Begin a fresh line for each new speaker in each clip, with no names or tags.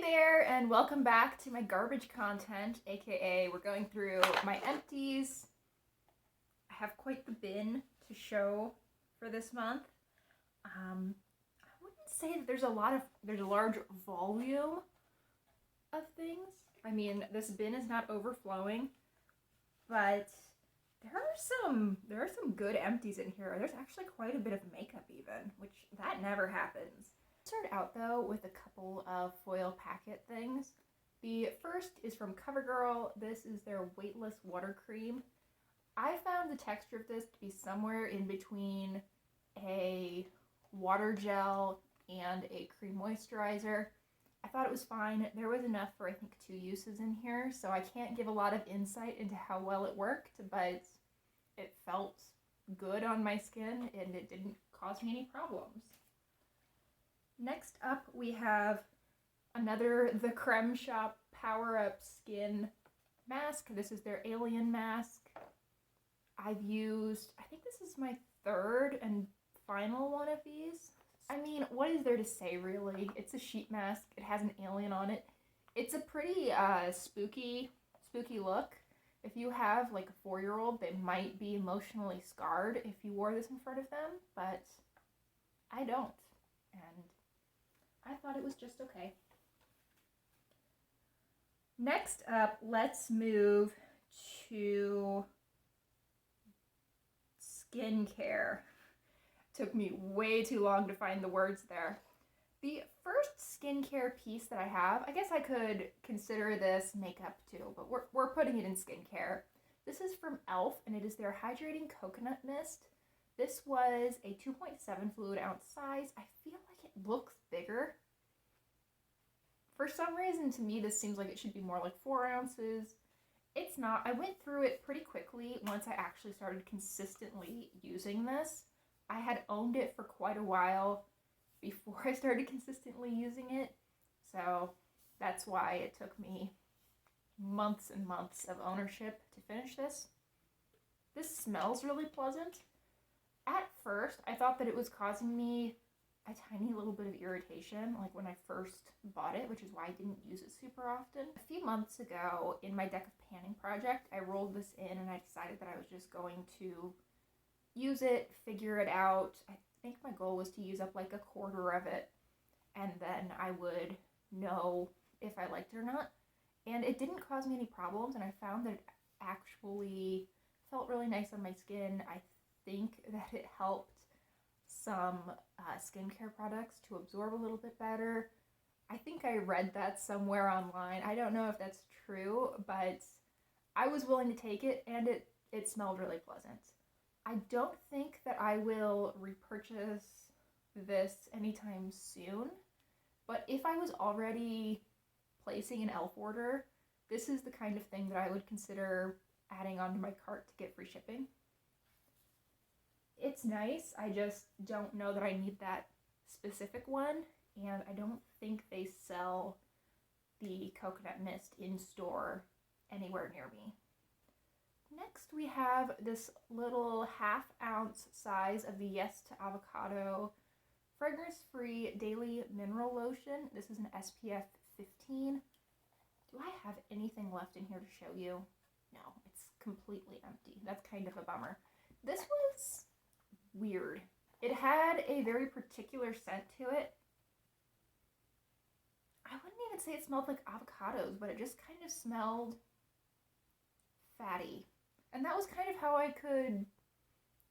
there, and welcome back to my garbage content, aka we're going through my empties. I have quite the bin to show for this month. I wouldn't say that there's a large volume of things. I mean, this bin is not overflowing, but there are some good empties in here. There's actually quite a bit of makeup even, which that never happens. Start out though with a couple of foil packet things. The first is from CoverGirl. This is their weightless water cream. I found the texture of this to be somewhere in between a water gel and a cream moisturizer. I thought it was fine. There was enough for I think 2 uses in here, so I can't give a lot of insight into how well it worked, but it felt good on my skin and it didn't cause me any problems. Next up, we have another The Creme Shop Power Up Skin Mask. This is their Alien Mask. I've used, I think this is my 3rd and final one of these. I mean, what is there to say, really? It's a sheet mask. It has an alien on it. It's a pretty spooky look. If you have like a 4-year-old, they might be emotionally scarred if you wore this in front of them, but I don't. And I thought it was just okay. Next up, let's move to skincare. Took me way too long to find the words there. The first skincare piece that I have, I guess I could consider this makeup too, but we're putting it in skincare. This is from e.l.f. and it is their Hydrating Coconut Mist. This was a 2.7 fluid ounce size. I feel like it looks bigger. For some reason, to me, this seems like it should be more like 4 ounces. It's not. I went through it pretty quickly once I actually started consistently using this. I had owned it for quite a while before I started consistently using it, so that's why it took me months and months of ownership to finish this. This smells really pleasant. At first, I thought that it was causing me a tiny little bit of irritation, like when I first bought it, which is why I didn't use it super often. A few months ago, in my deck of panning project, I rolled this in and I decided that I was just going to use it, figure it out. I think my goal was to use up like 1/4 of it, and then I would know if I liked it or not. And it didn't cause me any problems, and I found that it actually felt really nice on my skin. I think that it helped some skincare products to absorb a little bit better. I think I read that somewhere online. I don't know if that's true, but I was willing to take it, and it smelled really pleasant. I don't think that I will repurchase this anytime soon, but if I was already placing an e.l.f. order, this is the kind of thing that I would consider adding onto my cart to get free shipping. It's nice, I just don't know that I need that specific one, and I don't think they sell the coconut mist in store anywhere near me. Next we have this little 1/2 ounce size of the Yes to Avocado fragrance-free daily mineral lotion. This is an SPF 15. Do I have anything left in here to show you? No, it's completely empty. That's kind of a bummer. This was weird. It had a very particular scent to it. I wouldn't even say it smelled like avocados, but it just kind of smelled fatty. And that was kind of how I could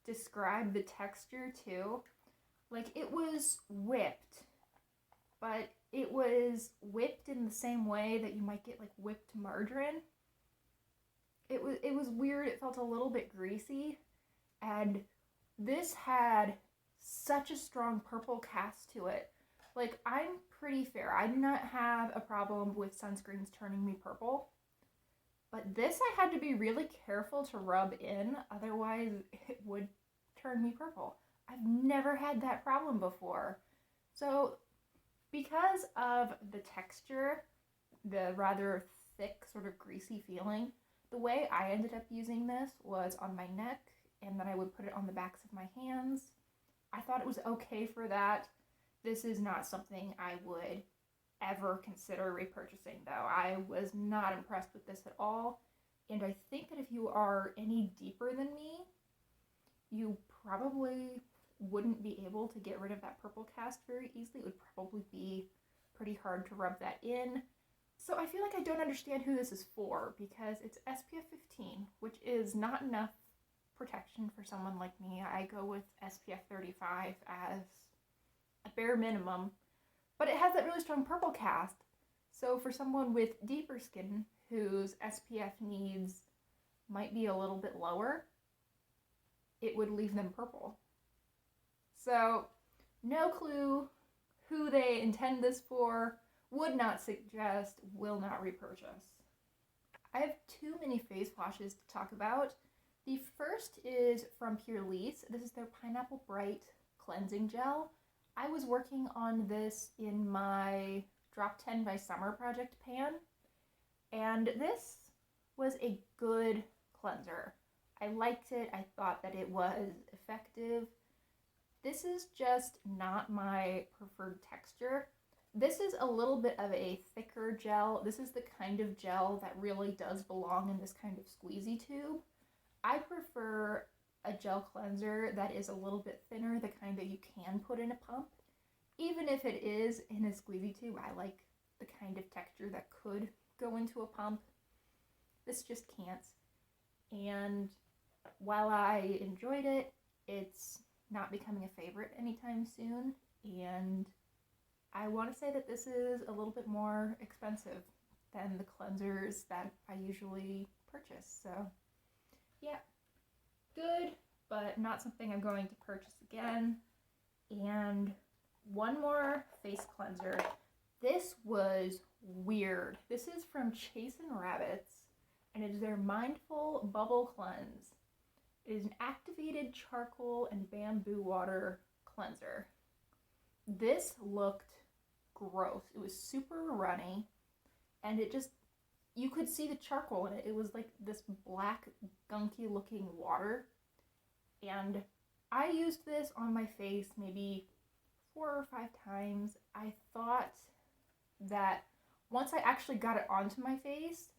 describe the texture too. Like, it was whipped, but it was whipped in the same way that you might get like whipped margarine. It was weird. It felt a little bit greasy, and this had such a strong purple cast to it. Like, I'm pretty fair. I do not have a problem with sunscreens turning me purple. But this I had to be really careful to rub in, otherwise it would turn me purple. I've never had that problem before. So because of the texture, the rather thick, sort of greasy feeling, the way I ended up using this was on my neck, and then I would put it on the backs of my hands. I thought it was okay for that. This is not something I would ever consider repurchasing though. I was not impressed with this at all. And I think that if you are any deeper than me, you probably wouldn't be able to get rid of that purple cast very easily. It would probably be pretty hard to rub that in. So I feel like I don't understand who this is for, because it's SPF 15, which is not enough protection for someone like me. I go with SPF 35 as a bare minimum, but it has that really strong purple cast. So for someone with deeper skin whose SPF needs might be a little bit lower, it would leave them purple. So no clue who they intend this for, would not suggest, will not repurchase. I have too many face washes to talk about. The first is from Pure Lease. This is their Pineapple Bright Cleansing Gel. I was working on this in my Drop 10 by Summer project pan, and this was a good cleanser. I liked it. I thought that it was effective. This is just not my preferred texture. This is a little bit of a thicker gel. This is the kind of gel that really does belong in this kind of squeezy tube. I prefer a gel cleanser that is a little bit thinner, the kind that you can put in a pump. Even if it is in a squeezy tube, I like the kind of texture that could go into a pump. This just can't. And while I enjoyed it, it's not becoming a favorite anytime soon. And I want to say that this is a little bit more expensive than the cleansers that I usually purchase. So yeah, good, but not something I'm going to purchase again. And one more face cleanser. This was weird. This is from Chasin' Rabbits, and it is their Mindful Bubble Cleanse. It is an activated charcoal and bamboo water cleanser. This looked gross. It was super runny, and it just, you could see the charcoal in it. It was like this black, gunky looking water. And I used this on my face maybe 4 or 5 times. I thought that once I actually got it onto my face,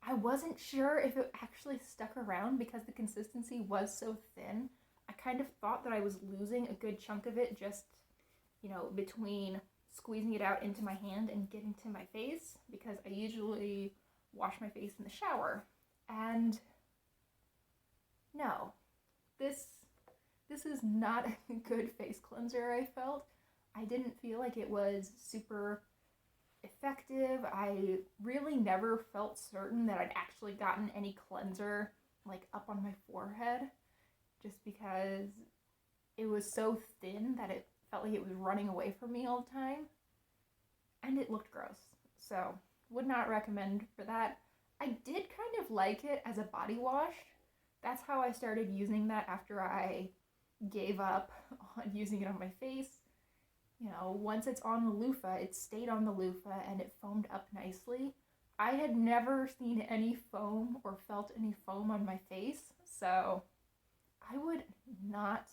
I wasn't sure if it actually stuck around because the consistency was so thin. I kind of thought that I was losing a good chunk of it just, between squeezing it out into my hand and getting to my face, because I usually wash my face in the shower. And no, this is not a good face cleanser, I felt. I didn't feel like it was super effective. I really never felt certain that I'd actually gotten any cleanser like up on my forehead, just because it was so thin that it felt like it was running away from me all the time, and it looked gross. So would not recommend for that. I did kind of like it as a body wash. That's how I started using that after I gave up on using it on my face. Once it's on the loofah, it stayed on the loofah and it foamed up nicely. I had never seen any foam or felt any foam on my face, so I would not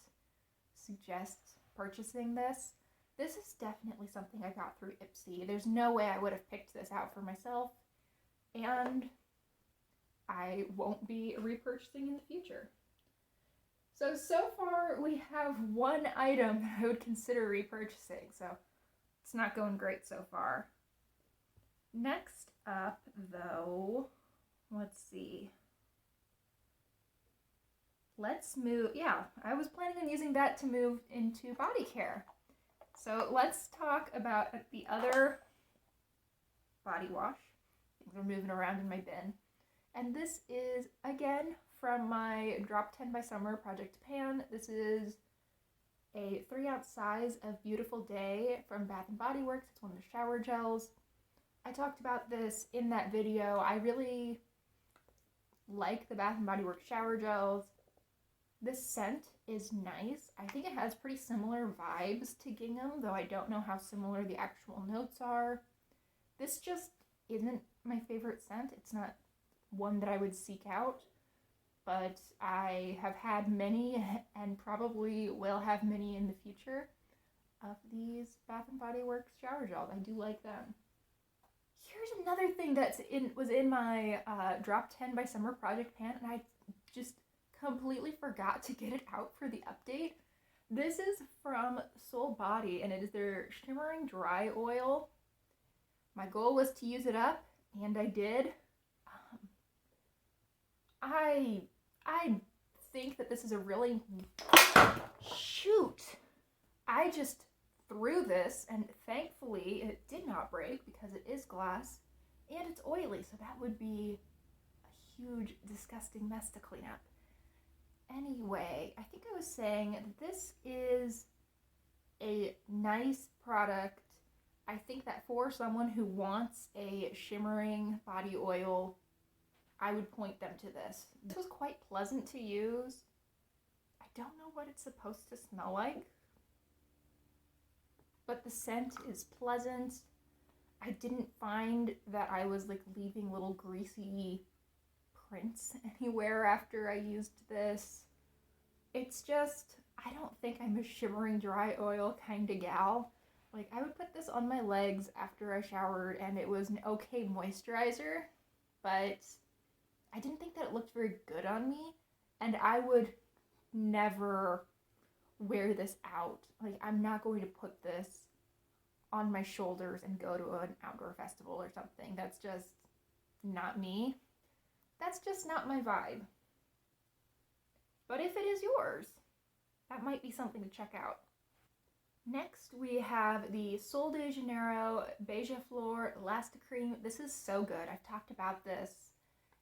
suggest purchasing this. This is definitely something I got through Ipsy. There's no way I would have picked this out for myself, and I won't be repurchasing in the future. So far we have one item that I would consider repurchasing, so it's not going great so far. Next up, though, let's see. Let's move, I was planning on using that to move into body care. So let's talk about the other body wash. Things are moving around in my bin. And this is, again, from my Drop 10 by Summer project pan. This is a 3-ounce size of Beautiful Day from Bath & Body Works. It's one of the shower gels. I talked about this in that video. I really like the Bath & Body Works shower gels. This scent is nice. I think it has pretty similar vibes to gingham, though I don't know how similar the actual notes are. This just isn't my favorite scent. It's not one that I would seek out, but I have had many and probably will have many in the future. of these Bath & Body Works shower gels. I do like them. Here's another thing was in my Drop 10 by Summer project pan, and I just completely forgot to get it out for the update. This is from Soul Body, and it is their Shimmering Dry Oil. My goal was to use it up, and I did. I think that this is a really... Shoot! I just threw this, and thankfully it did not break because it is glass, and it's oily, so that would be a huge, disgusting mess to clean up. Anyway, I think I was saying this is a nice product. I think that for someone who wants a shimmering body oil, I would point them to this. This was quite pleasant to use. I don't know what it's supposed to smell like, but the scent is pleasant. I didn't find that I was like leaving little greasy prints anywhere after I used this. It's just, I don't think I'm a shimmering dry oil kind of gal. Like, I would put this on my legs after I showered, and it was an okay moisturizer, but I didn't think that it looked very good on me, and I would never wear this out. Like, I'm not going to put this on my shoulders and go to an outdoor festival or something. That's just not me. That's just not my vibe. But if it is yours, that might be something to check out. Next, we have the Sol de Janeiro Beija Flor Elastic Cream. This is so good. I've talked about this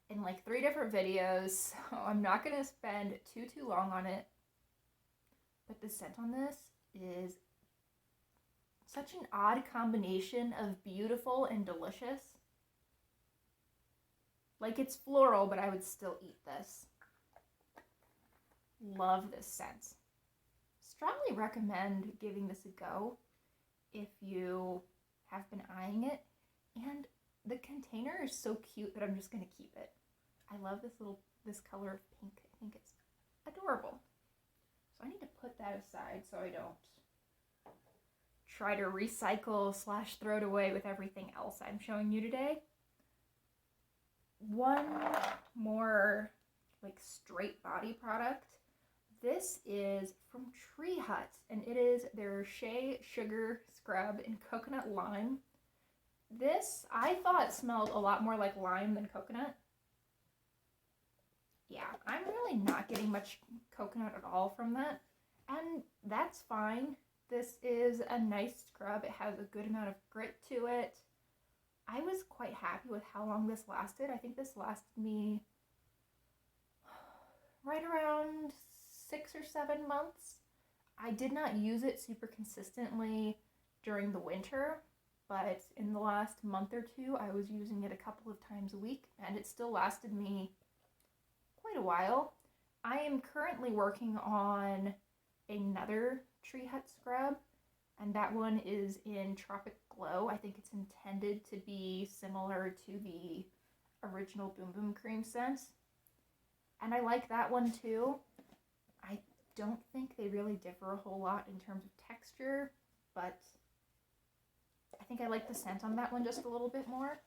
in like 3 different videos, so I'm not going to spend too long on it. But the scent on this is such an odd combination of beautiful and delicious. Like, it's floral, but I would still eat this. Love this scent. Strongly recommend giving this a go if you have been eyeing it. And the container is so cute that I'm just going to keep it. I love this color of pink. I think it's adorable. So I need to put that aside so I don't try to recycle / throw it away with everything else I'm showing you today. One more like straight body product. This is from Tree Hut, and it is their Shea Sugar Scrub in Coconut Lime. This, I thought, smelled a lot more like lime than coconut. Yeah, I'm really not getting much coconut at all from that, and that's fine. This is a nice scrub. It has a good amount of grit to it. I was quite happy with how long this lasted. I think this lasted me right around 6 or 7 months. I did not use it super consistently during the winter, but in the last month or 2, I was using it a couple of times a week, and it still lasted me quite a while. I am currently working on another Tree Hut scrub, and that one is in Tropic Glow. I think it's intended to be similar to the original Boom Boom Cream scent, and I like that one too. I don't think they really differ a whole lot in terms of texture, but I think I like the scent on that one just a little bit more.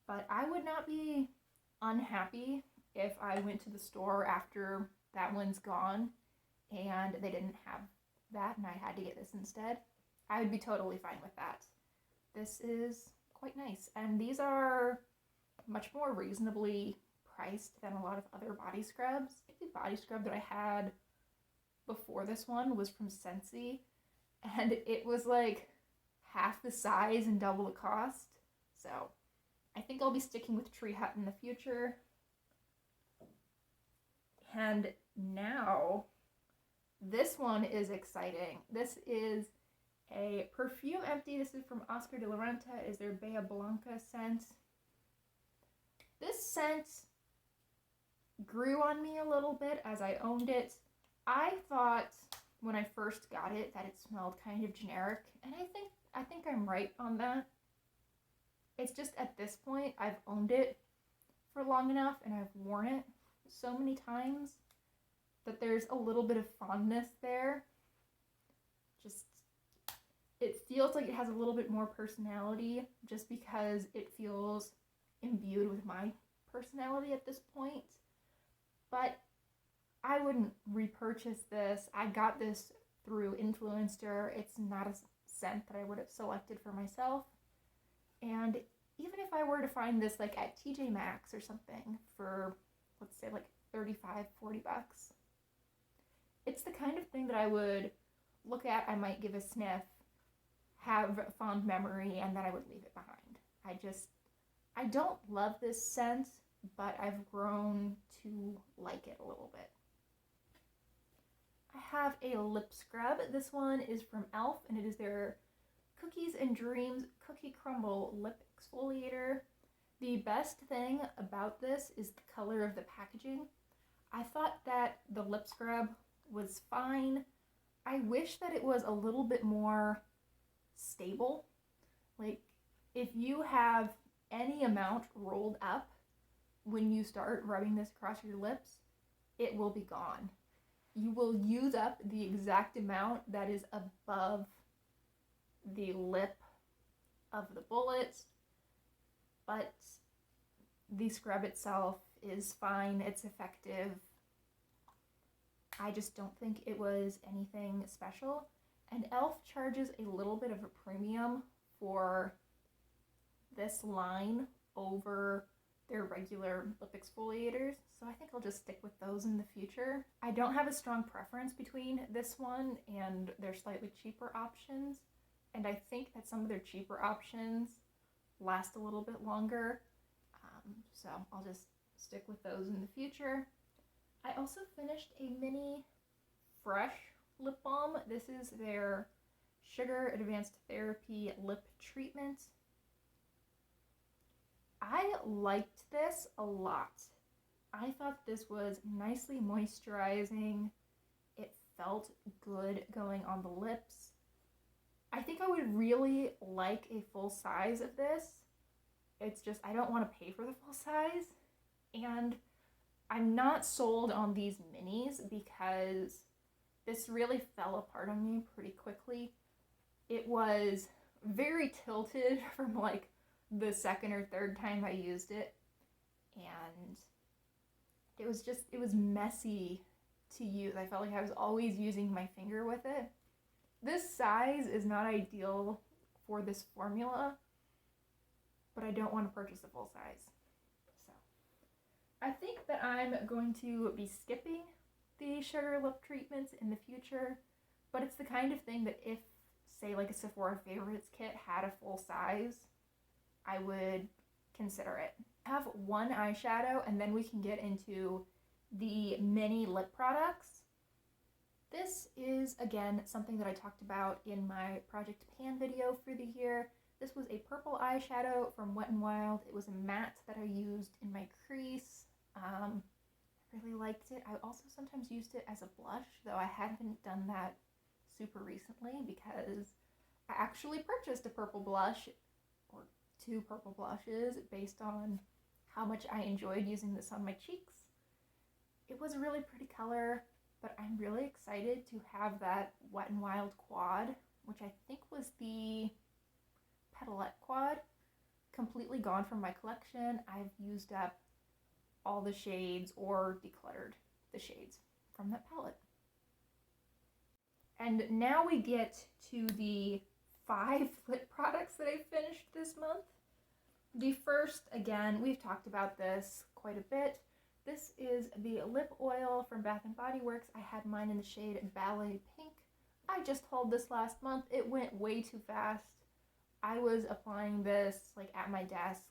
But I would not be unhappy if I went to the store after that one's gone and they didn't have that and I had to get this instead. I would be totally fine with that. This is quite nice, and these are much more reasonably priced than a lot of other body scrubs. The body scrub that I had before this one was from Scentsy, and it was like half the size and double the cost. So I think I'll be sticking with Tree Hut in the future. And now this one is exciting. This is a perfume empty. This is from Oscar de la Renta. Is their Bella Blanca scent. This scent grew on me a little bit as I owned it. I thought when I first got it that it smelled kind of generic, and I think I'm right on that. It's just at this point I've owned it for long enough and I've worn it so many times that there's a little bit of fondness there. Just It feels like it has a little bit more personality just because it feels imbued with my personality at this point. But I wouldn't repurchase this. I got this through Influencer. It's not a scent that I would have selected for myself. And even if I were to find this like at TJ Maxx or something for, let's say, like 35, 40 bucks, it's the kind of thing that I would look at, I might give a sniff, have fond memory, and then I would leave it behind. I don't love this scent, but I've grown to like it a little bit. I have a lip scrub. This one is from e.l.f. and it is their Cookies and Dreams Cookie Crumble Lip Exfoliator. The best thing about this is the color of the packaging. I thought that the lip scrub was fine. I wish that it was a little bit more stable. Like, if you have any amount rolled up when you start rubbing this across your lips, it will be gone. You will use up the exact amount that is above the lip of the bullet, but the scrub itself is fine. It's effective. I just don't think it was anything special. And e.l.f. charges a little bit of a premium for this line over their regular lip exfoliators, so I think I'll just stick with those in the future. I don't have a strong preference between this one and their slightly cheaper options, and I think that some of their cheaper options last a little bit longer, so I'll just stick with those in the future. I also finished a mini fresh lip balm. This is their Sugar Advanced Therapy Lip Treatment. I liked this a lot. I thought this was nicely moisturizing. It felt good going on the lips. I think I would really like a full size of this. It's just I don't want to pay for the full size. And I'm not sold on these minis because this really fell apart on me pretty quickly. It was very tilted from like the second or third time I used it, and it was messy to use. I felt like I was always using my finger with it. This size is not ideal for this formula, but I don't want to purchase a full size. So I think that I'm going to be skipping the sugar lip treatments in the future, but it's the kind of thing that if, say, like a Sephora Favorites kit had a full size, I would consider it. I have one eyeshadow and then we can get into the mini lip products. This is, again, something that I talked about in my Project Pan video for the year. This was a purple eyeshadow from Wet n Wild. It was a matte that I used in my crease. I really liked it. I also sometimes used it as a blush, though I haven't done that super recently because I actually purchased a purple blush, or two purple blushes, based on how much I enjoyed using this on my cheeks. It was a really pretty color, but I'm really excited to have that Wet n Wild quad, which I think was the Petalette quad, completely gone from my collection. I've used up all the shades or decluttered the shades from that palette. And now we get to the 5 lip products that I finished this month. The first, again, we've talked about this quite a bit. This is the lip oil from Bath & Body Works. I had mine in the shade Ballet Pink. I just hauled this last month. It went way too fast. I was applying this like at my desk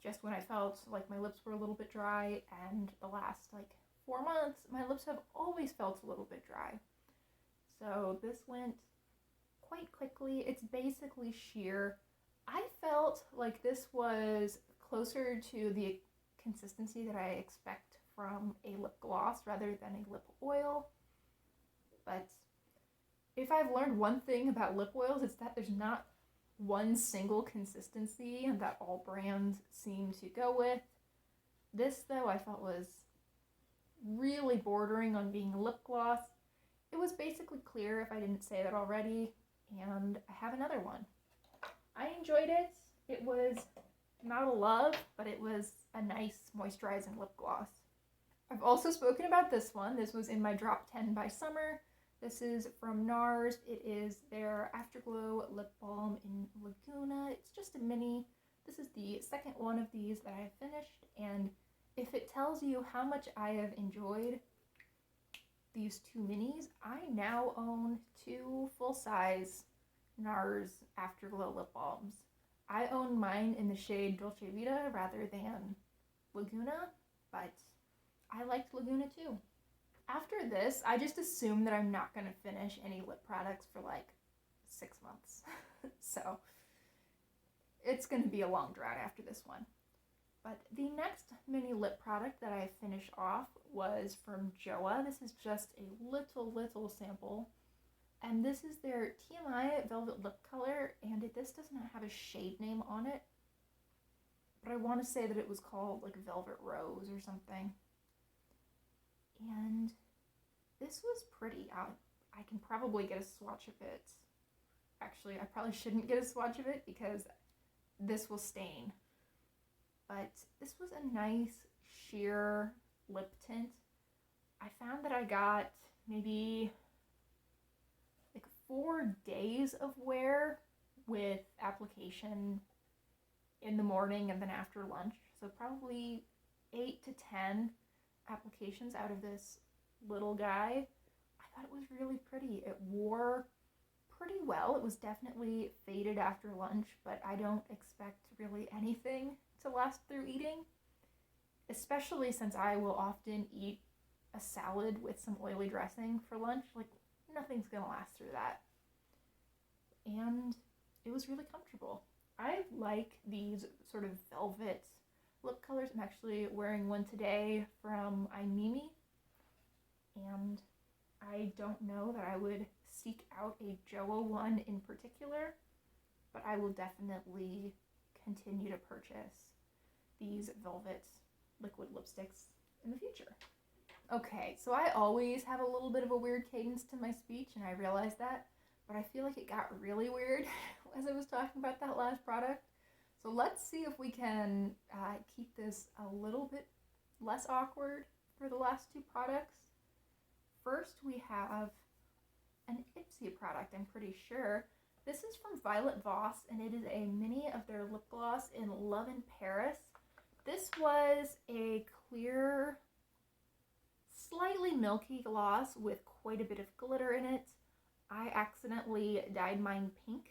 just when I felt like my lips were a little bit dry, and the last like 4 months, my lips have always felt a little bit dry. So this went quite quickly. It's basically sheer. I felt like this was closer to the consistency that I expect from a lip gloss rather than a lip oil. But if I've learned one thing about lip oils, it's that there's not one single consistency and that all brands seem to go with. This, though, I felt was really bordering on being a lip gloss. It was basically clear, if I didn't say that already, and I have another one. I enjoyed it. It was not a love, but it was a nice moisturizing lip gloss. I've also spoken about this one. This was in my Drop 10 by Summer. This is from NARS. It is their Afterglow Lip Balm in Laguna. It's just a mini. This is the second one of these that I have finished, and if it tells you how much I have enjoyed these two minis, I now own two full-size NARS Afterglow lip balms. I own mine in the shade Dolce Vita rather than Laguna, but I liked Laguna too. After this, I just assume that I'm not going to finish any lip products for like 6 months. So it's going to be a long drought after this one. But the next mini lip product that I finished off was from Joa. This is just a little sample. And this is their TMI Velvet Lip Color, and this does not have a shade name on it. But I want to say that it was called like Velvet Rose or something. And this was pretty. I can probably get a swatch of it. Actually, I probably shouldn't get a swatch of it because this will stain. But this was a nice sheer lip tint. I found that I got maybe like 4 days of wear with application in the morning and then after lunch. So probably 8 to 10 applications out of this little guy. I thought it was really pretty. It wore pretty well. It was definitely faded after lunch, but I don't expect really anything to last through eating, especially since I will often eat a salad with some oily dressing for lunch. Like, nothing's gonna last through that. And it was really comfortable. I like these sort of velvet lip colors. I'm actually wearing one today from Mimi, and I don't know that I would seek out a Joa one in particular, but I will definitely continue to purchase these velvet liquid lipsticks in the future. Okay, so I always have a little bit of a weird cadence to my speech, and I realize that, but I feel like it got really weird as I was talking about that last product. So let's see if we can keep this a little bit less awkward for the last two products. First, we have an Ipsy product, I'm pretty sure. This is from Violet Voss, and it is a mini of their lip gloss in Love in Paris. This was a clear, slightly milky gloss with quite a bit of glitter in it. I accidentally dyed mine pink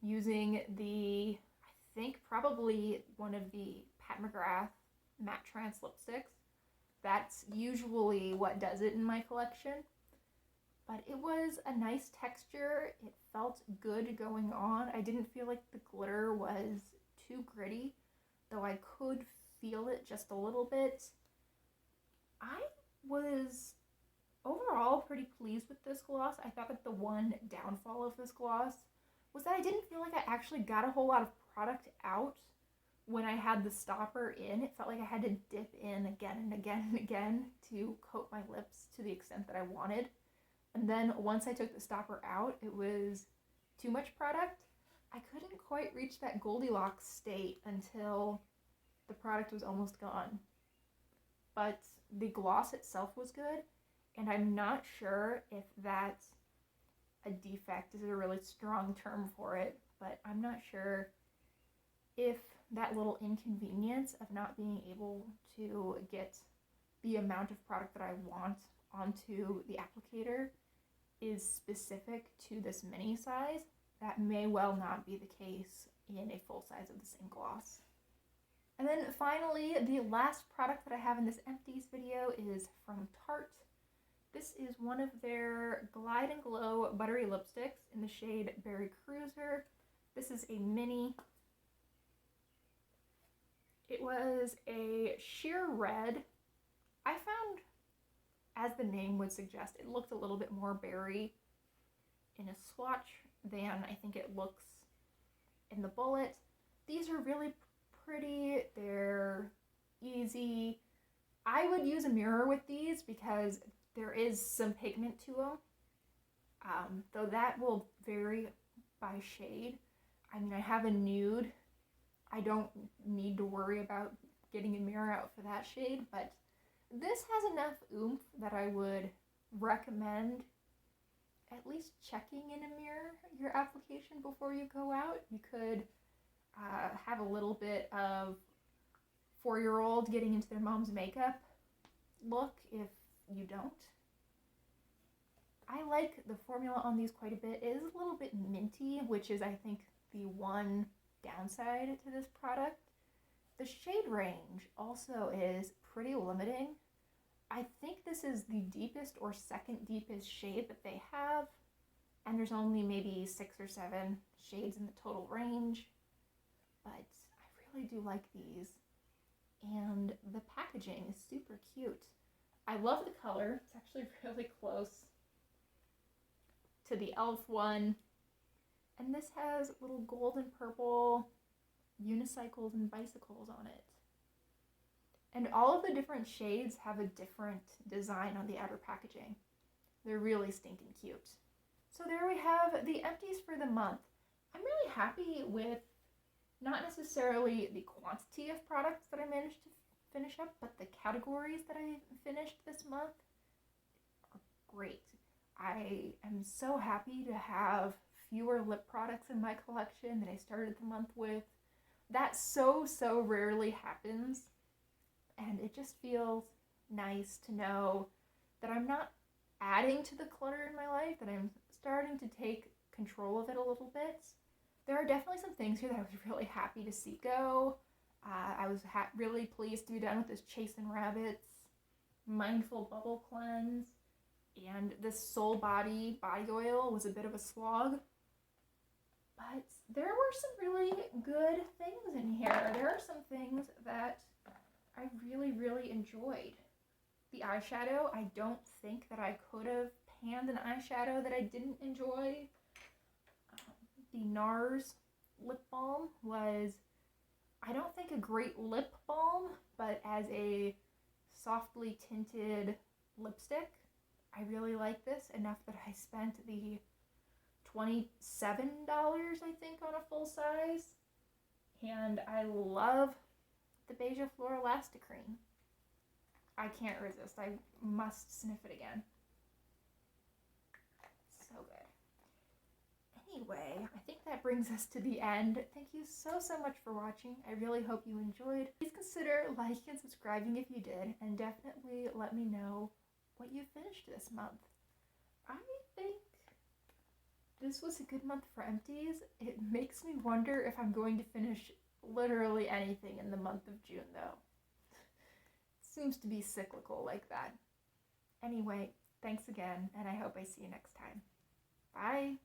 using I think probably one of the Pat McGrath Matte Trance lipsticks. That's usually what does it in my collection. But it was a nice texture. It felt good going on. I didn't feel like the glitter was too gritty, though I could feel it just a little bit. I was overall pretty pleased with this gloss. I thought that the one downfall of this gloss was that I didn't feel like I actually got a whole lot of product out when I had the stopper in. It felt like I had to dip in again and again and again to coat my lips to the extent that I wanted. And then once I took the stopper out, it was too much product. I couldn't quite reach that Goldilocks state until the product was almost gone. But the gloss itself was good, and I'm not sure if that's a defect is a really strong term for it, but I'm not sure if that little inconvenience of not being able to get the amount of product that I want onto the applicator is specific to this mini size. That may well not be the case in a full size of the same gloss. And then finally, the last product that I have in this Empties video is from Tarte. This is one of their Glide and Glow Buttery Lipsticks in the shade Berry Cruiser. This is a mini. It was a sheer red. I found, as the name would suggest, it looked a little bit more berry in a swatch than I think it looks in the bullet. These are really pretty. They're easy. I would use a mirror with these because there is some pigment to them. Though that will vary by shade. I mean, I have a nude. I don't need to worry about getting a mirror out for that shade, but this has enough oomph that I would recommend at least checking in a mirror your application before you go out. You could have a little bit of 4-year-old getting into their mom's makeup look if you don't. I like the formula on these quite a bit. It is a little bit minty, which is, I think, the one downside to this product. The shade range also is pretty limiting. I think this is the deepest or second deepest shade that they have, and there's only maybe 6 or 7 shades in the total range, but I really do like these, and the packaging is super cute. I love the color. It's actually really close to the e.l.f. one, and this has little gold and purple unicycles and bicycles on it. And all of the different shades have a different design on the outer packaging. They're really stinking cute. So there we have the empties for the month. I'm really happy with not necessarily the quantity of products that I managed to finish up, but the categories that I finished this month are great. I am so happy to have fewer lip products in my collection than I started the month with. That so rarely happens, and it just feels nice to know that I'm not adding to the clutter in my life, that I'm starting to take control of it a little bit. There are definitely some things here that I was really happy to see go. I was really pleased to be done with this Chasin' Rabbits Mindful Bubble Cleanse, and this Soul Body body oil was a bit of a slog. But there were some really good things in here. There are some things that I really enjoyed. The eyeshadow, I don't think that I could have panned an eyeshadow that I didn't enjoy. The NARS lip balm was, I don't think a great lip balm, but as a softly tinted lipstick, I really like this enough that I spent the $27, I think, on a full size. And I love the Beija Flor Elasticream. I can't resist. I must sniff it again. So good. Anyway, I think that brings us to the end. Thank you so much for watching. I really hope you enjoyed. Please consider liking and subscribing if you did, and definitely let me know what you finished this month. I think this was a good month for empties. It makes me wonder if I'm going to finish literally anything in the month of June, though. It seems to be cyclical like that. Anyway, thanks again, and I hope I see you next time. Bye!